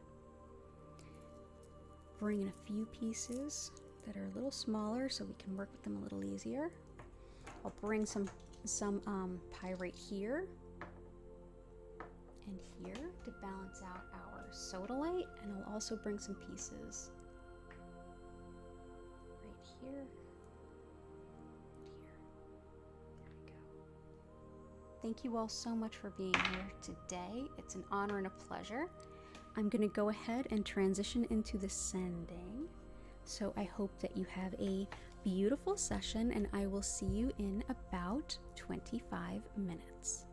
bring in a few pieces that are a little smaller so we can work with them a little easier. I'll bring some Pyrite here and here to balance out our sodalite, and I'll also bring some pieces right here and here. There we go. Thank you all so much for being here today. It's an honor and a pleasure. I'm going to go ahead and transition into the sending. So I hope that you have a beautiful session, and I will see you in about 25 minutes.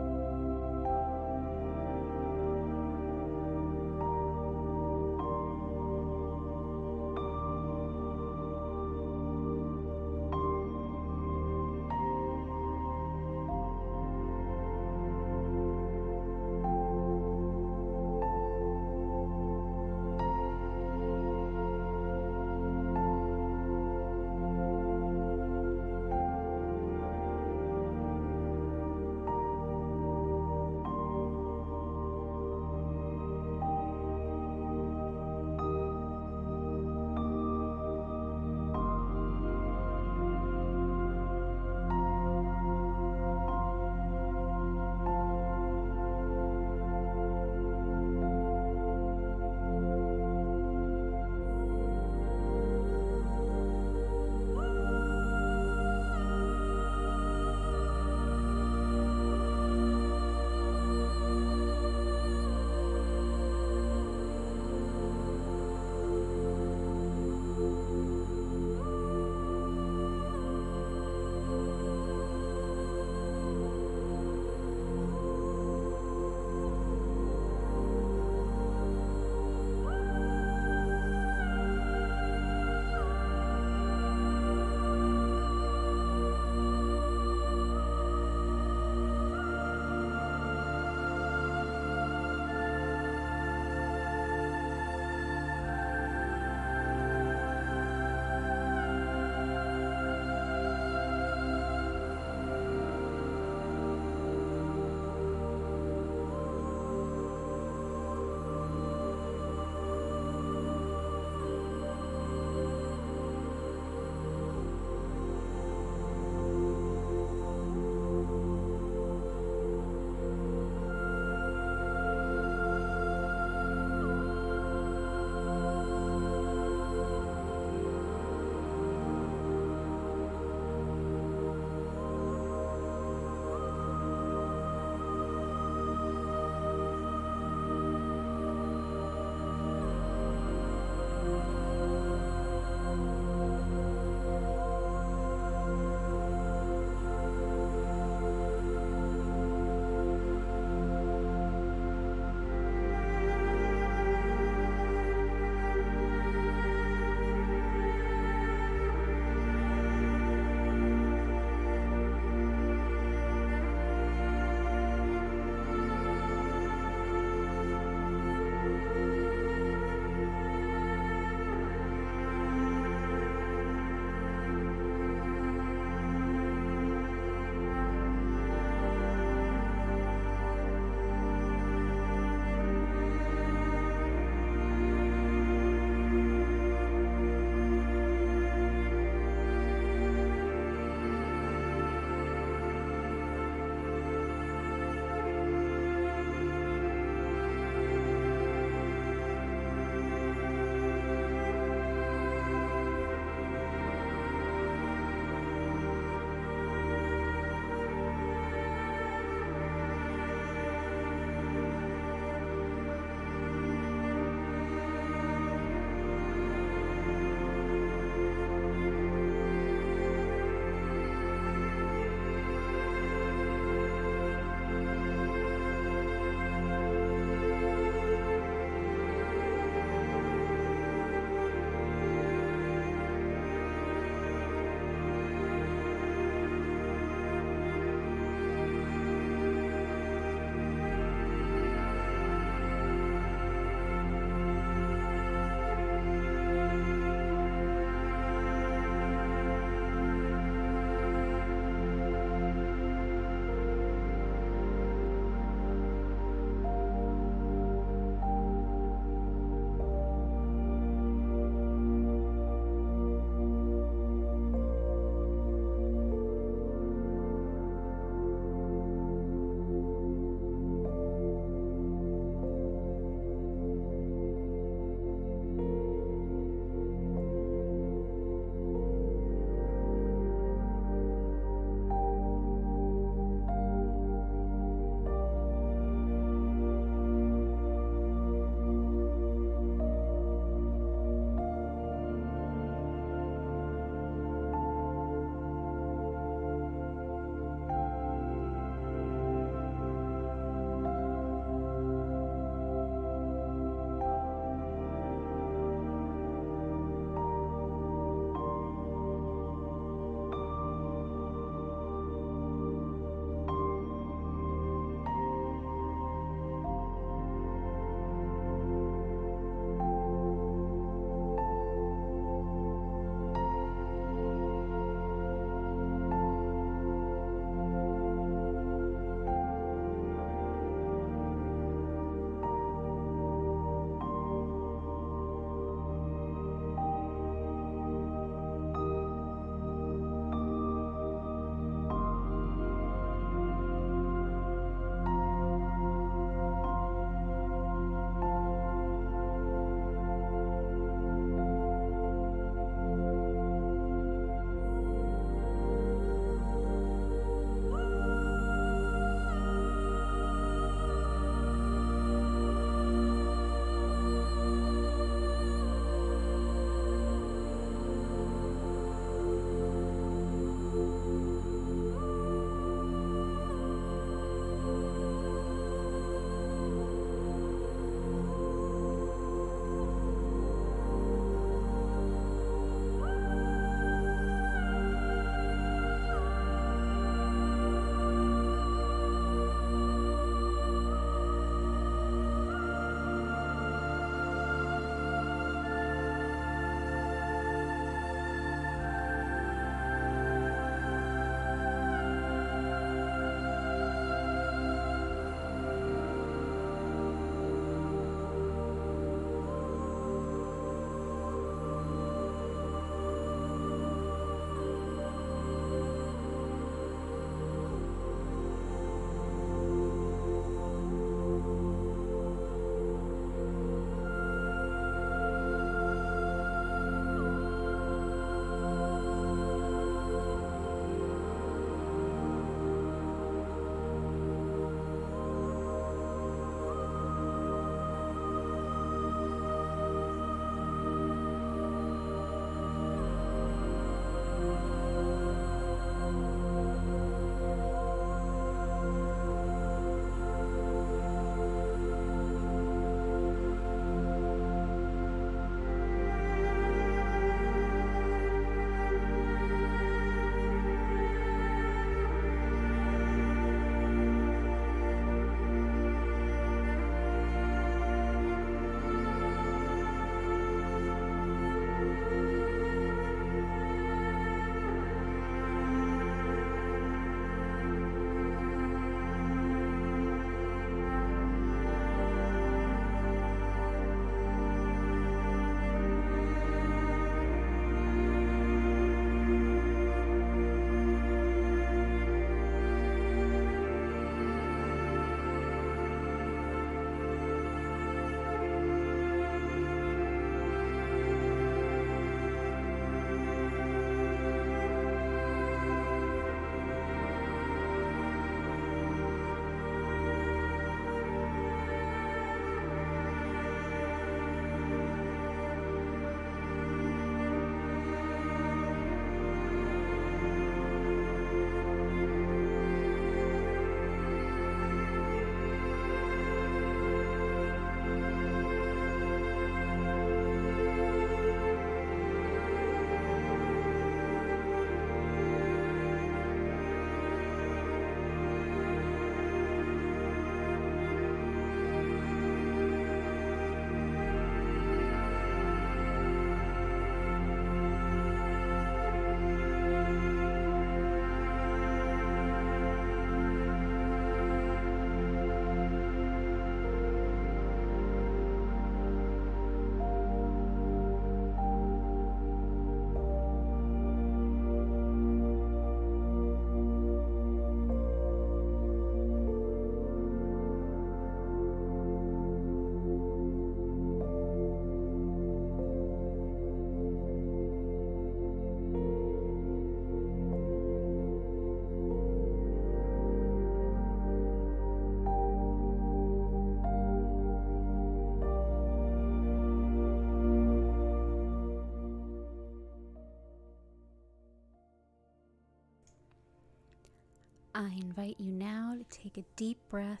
I invite you now to take a deep breath.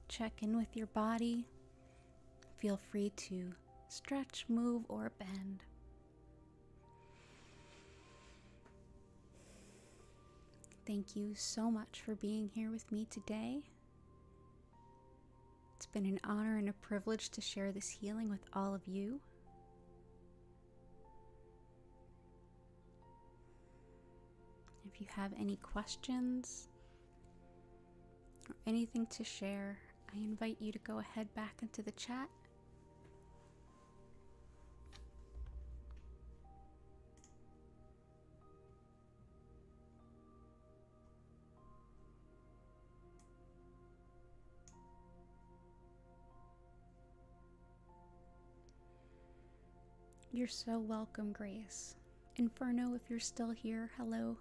Check in with your body. Feel free to stretch, move, or bend. Thank you so much for being here with me today. It's been an honor and a privilege to share this healing with all of you. If you have any questions or anything to share, I invite you to go ahead back into the chat. You're so welcome, Grace. Inferno, if you're still here, hello.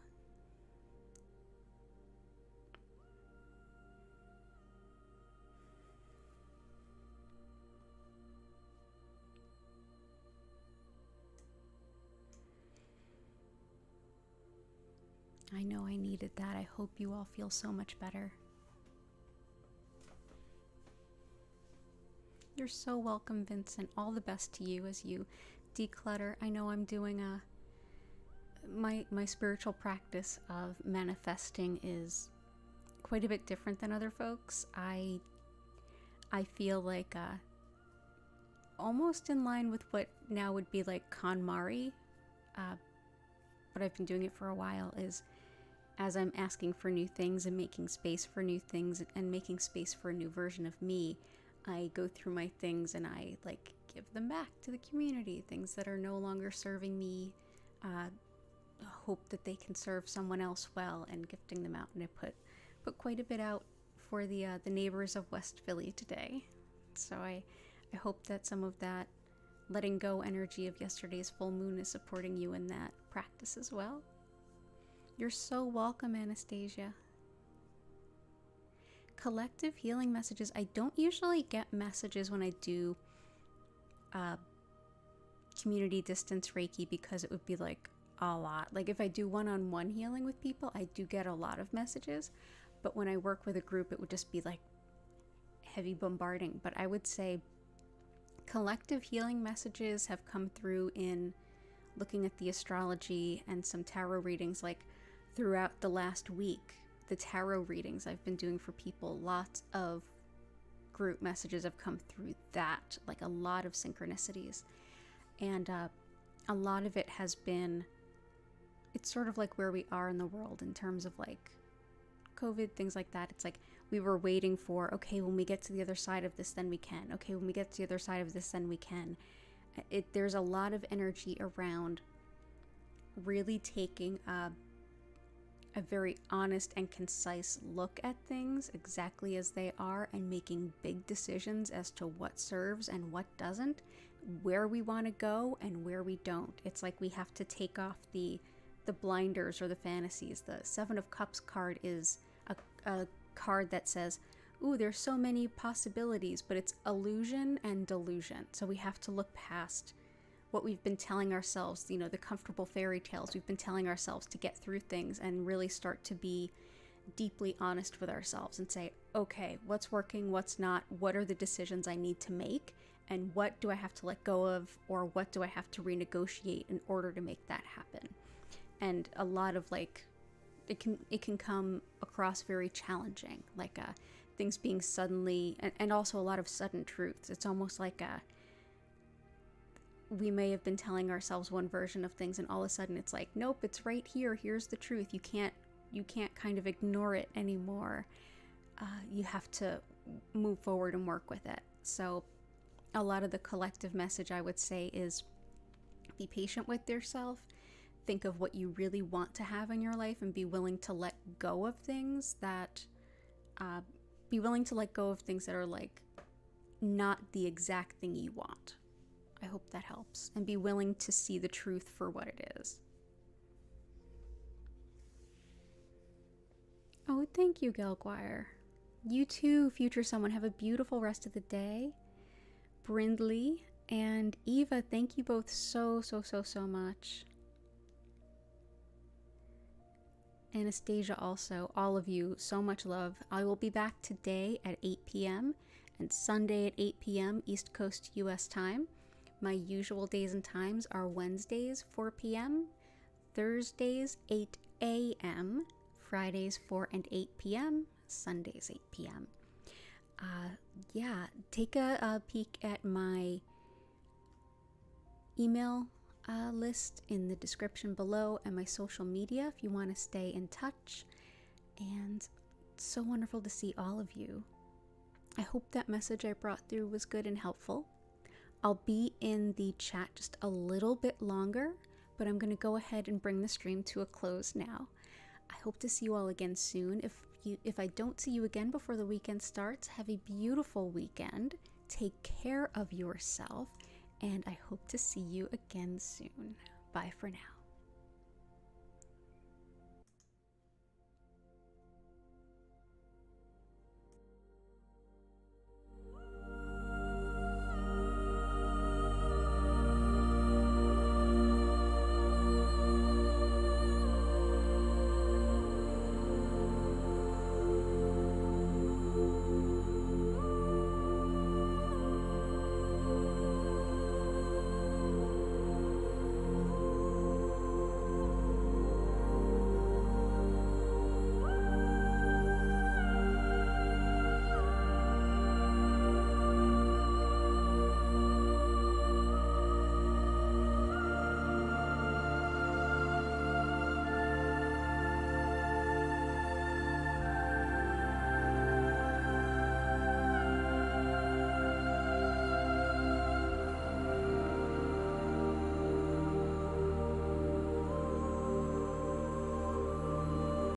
I know I needed that. I hope you all feel so much better. You're so welcome, Vincent. All the best to you as you declutter. I know I'm doing my spiritual practice of manifesting is quite a bit different than other folks. I feel like almost in line with what now would be like KonMari, but I've been doing it for a while, is as I'm asking for new things and making space for new things and making space for a new version of me, I go through my things and I like give them back to the community, things that are no longer serving me, hope that they can serve someone else well, and gifting them out. And I put quite a bit out for the neighbors of West Philly today. So I hope that some of that letting go energy of yesterday's full moon is supporting you in that practice as well. You're so welcome, Anastasia. Collective healing messages. I don't usually get messages when I do community distance Reiki, because it would be like a lot. Like if I do one-on-one healing with people, I do get a lot of messages. But when I work with a group, it would just be like heavy bombarding. But I would say collective healing messages have come through in looking at the astrology and some tarot readings, like throughout the last week. The tarot readings I've been doing for people, lots of group messages have come through that, like a lot of synchronicities. And a lot of it has been, it's sort of like where we are in the world in terms of like COVID, things like that. It's like we were waiting for, okay, when we get to the other side of this, then we can. Okay, when we get to the other side of this, then we can. There's a lot of energy around really taking a very honest and concise look at things exactly as they are, and making big decisions as to what serves and what doesn't, where we want to go and where we don't. It's like we have to take off the blinders or the fantasies. The Seven of Cups card is a card that says, ooh, there's so many possibilities, but it's illusion and delusion. So we have to look past what we've been telling ourselves, you know, the comfortable fairy tales we've been telling ourselves to get through things, and really start to be deeply honest with ourselves and say, okay, what's working, what's not, what are the decisions I need to make, and what do I have to let go of, or what do I have to renegotiate in order to make that happen. And a lot of like, it can come across very challenging, like things being suddenly, and also a lot of sudden truths. It's almost like we may have been telling ourselves one version of things, and all of a sudden it's like, nope, it's right here. Here's the truth. You can't kind of ignore it anymore. You have to move forward and work with it. So a lot of the collective message, I would say, is be patient with yourself. Think of what you really want to have in your life, and be willing to let go of things that, are like not the exact thing you want. I hope that helps. And be willing to see the truth for what it is. Oh, thank you, Gelguire. You too, future someone. Have a beautiful rest of the day. Brindley and Eva, thank you both so much. Anastasia also, all of you, so much love. I will be back today at 8 p.m. and Sunday at 8 p.m. East Coast US time. My usual days and times are Wednesdays 4 p.m., Thursdays 8 a.m., Fridays 4 and 8 p.m., Sundays 8 p.m. Yeah, take a peek at my email list in the description below and my social media if you want to stay in touch. And it's so wonderful to see all of you. I hope that message I brought through was good and helpful. I'll be in the chat just a little bit longer, but I'm going to go ahead and bring the stream to a close now. I hope to see you all again soon. If I don't see you again before the weekend starts, have a beautiful weekend. Take care of yourself, and I hope to see you again soon. Bye for now.